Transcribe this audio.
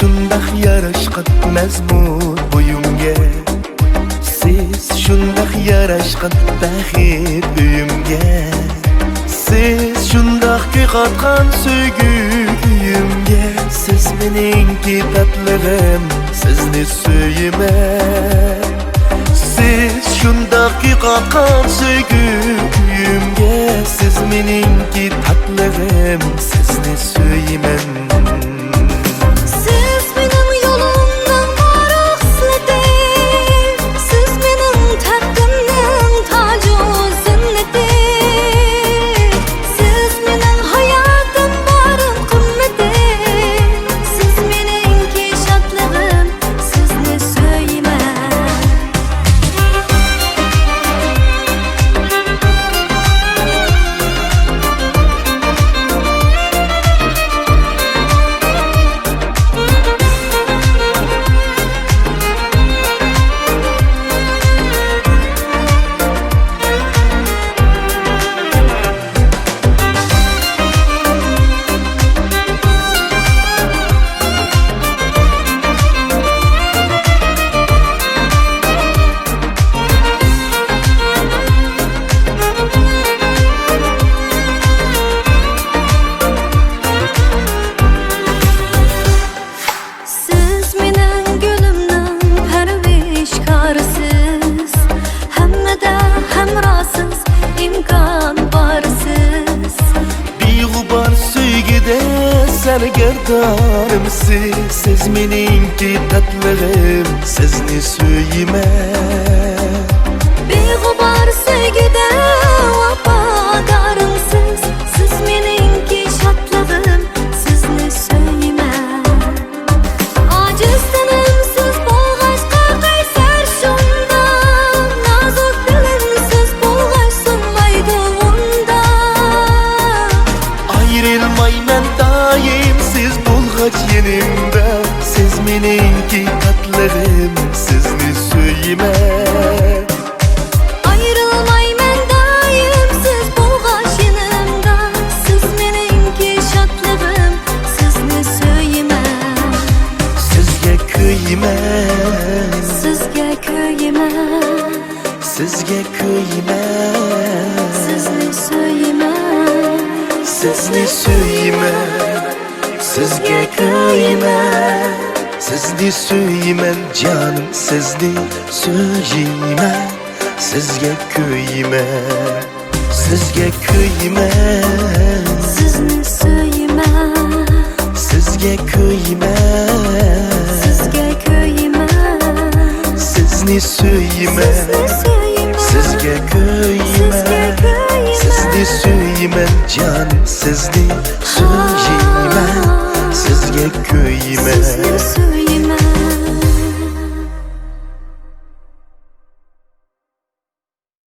şundaq yarashqan mazmun bo'yimga, siz shundaq yarashqan baxit uyimga, siz shundaq kuy qatgan sevgi uyimga. Siz meningki tatlım, sizni söylemen. Siz shundaq kuy qatgan sevgi uyimga, siz meningki tatlım, sizni söylemen. Sergerdarım siz meningki tatlım, sizni söylemen. Beg'ubar sevgida vafadorim siz meningki shodligim, sizni söylemen. Ojiz tinimsiz bo'lg'achqa qaysar shundan, nozik dilimsiz bo'lg'ach sunmaydi undan. Ayrılmayman daim siz bo'lg'ach yenimda, siz meningki tatlım, sizni söylemen. Ayrılmayman daim siz bo'lg'ach yenimda, siz meningki shodligim, sizni söylemen. Sizga kuyman, Sizga kuyman, sizga kuyman, sizni söylemen. sizni söylemen. Sizga kuyman, sizni söylemen canım, sizni söylemen. Sizga kuyman, sizga kuyman, Sizni söylemen. sizga kuyman, Sizga kuyman, sizni söylemen. Sizga kuyman, sizni söylemen canım, sizni söylemen. Sizga kuyman.